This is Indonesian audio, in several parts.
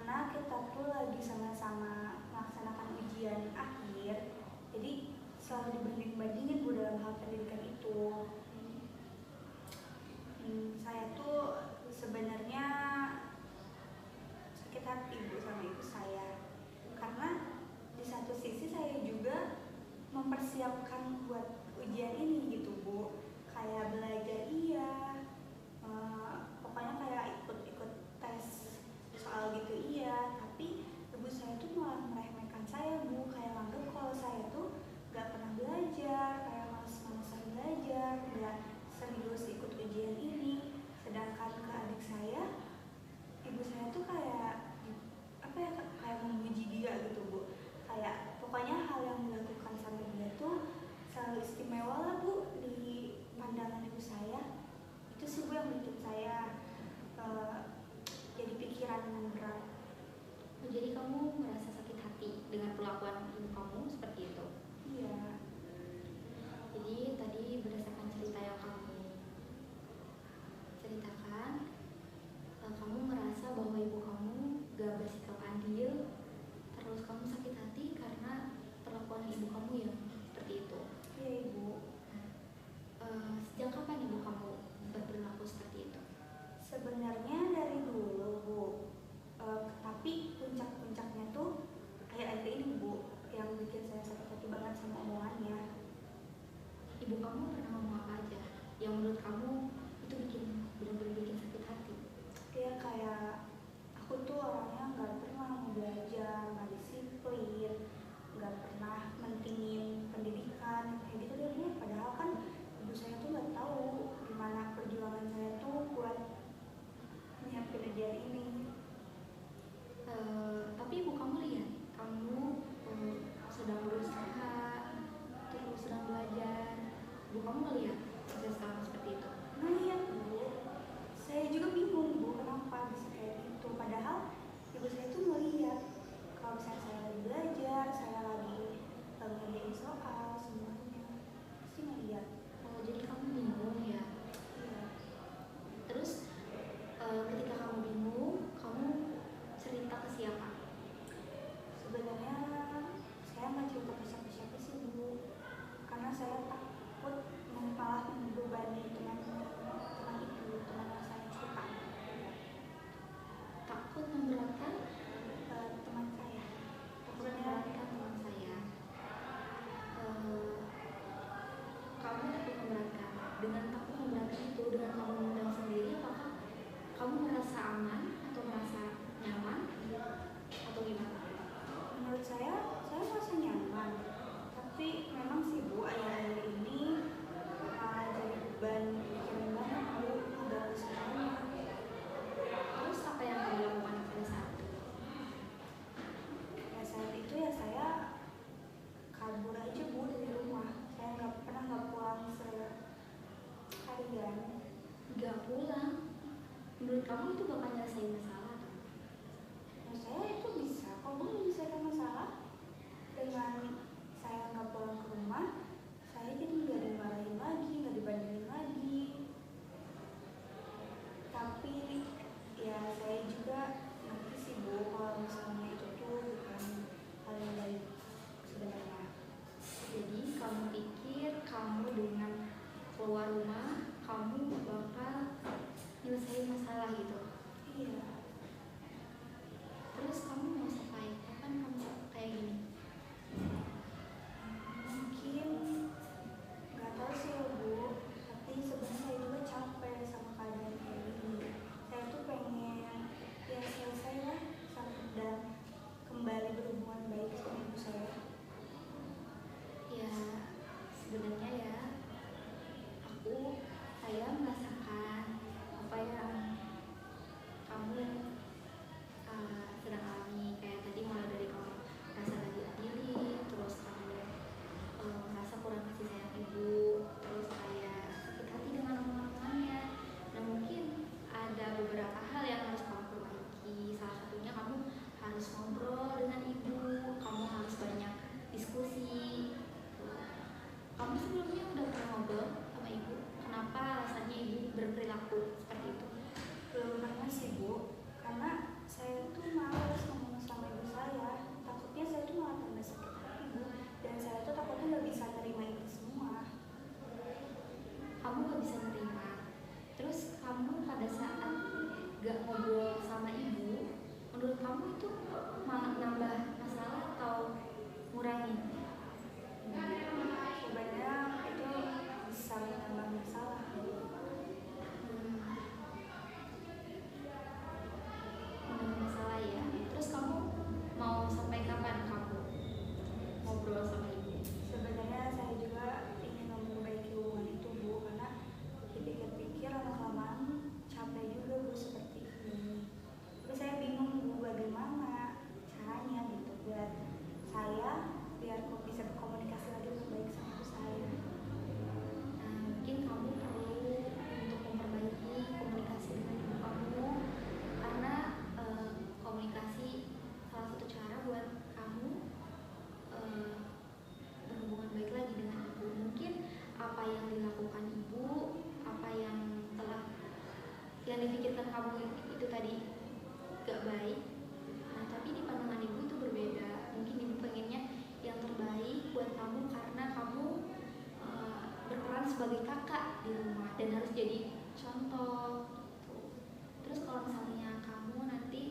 karena kita tuh lagi sama-sama melaksanakan ujian akhir, jadi selalu dibanding-bandingin Bu dalam hal pendidikan itu. Saya tuh sebenarnya sakit hati Bu sama ibu saya, karena di satu sisi saya juga mempersiapkan buat ujian ini gitu Bu, kayak belajar iya, pokoknya kayak ikut tes soal gitu iya, tapi ibu saya tuh malah meremehkan saya Bu, kayak nganggep kalau saya tuh gak pernah belajar, kayak males-malesan belajar, gak serius ikut ujian ini, sedangkan di rumah dan harus jadi contoh gitu. Terus kalau misalnya kamu nanti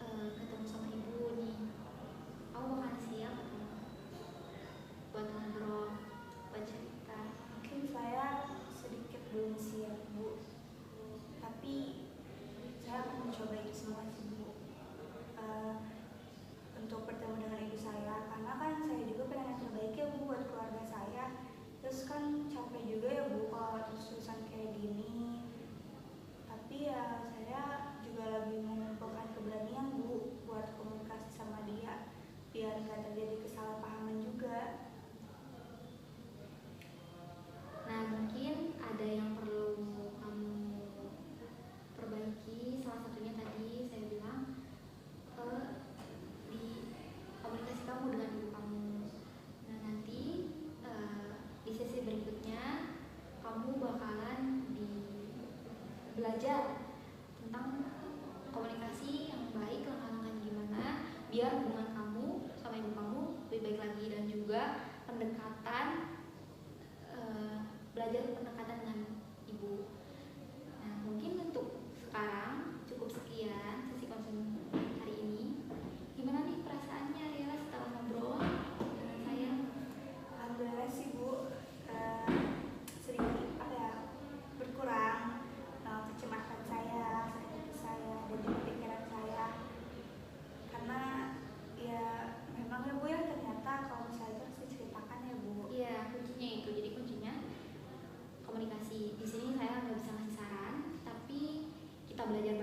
ketemu sama ibu nih, kamu bakal siap atau enggak buat ngobrol, buat cerita? Mungkin saya sedikit belum siap Bu, tapi saya akan mencoba itu semua sih Bu. Untuk bertemu dengan ibu saya, karena kan saya juga pengen yang terbaik ya Bu buat keluarga saya. Terus kan capek juga ya Bu kalau terus-terusan kayak gini. Tapi ya saya juga lagi mengumpulkan keberanian Bu buat komunikasi sama dia biar nggak terjadi kesalahpahaman juga. Nah, mungkin ada yang perlu kamu perbaiki. Salah satunya tadi saya bilang di komunikasi kamu dengan ibu kamu. Nah, nanti di sesi berikutnya kamu bakalan belajar tentang komunikasi yang baik, langkah-langkahnya gimana biar hubungan kamu sama ibu kamu lebih baik lagi, dan juga pendekatan belajar pendekatan dengan ibu. Nah, mungkin untuk sekarang cukup sekian sesi konsen hari ini. Gimana nih perasaannya Riela setelah ngobrol dengan saya? Alhamdulillah sih Bu, sedikit berkurang kecemasan saya, sakit hati saya, dan juga pikiran saya. Karena ya memang ya Bu ya, ternyata kalau misalnya itu harus diceritakan ya Bu. Iya, kuncinya itu. Jadi kuncinya komunikasi. Di sini saya nggak bisa ngasih saran, tapi kita belajar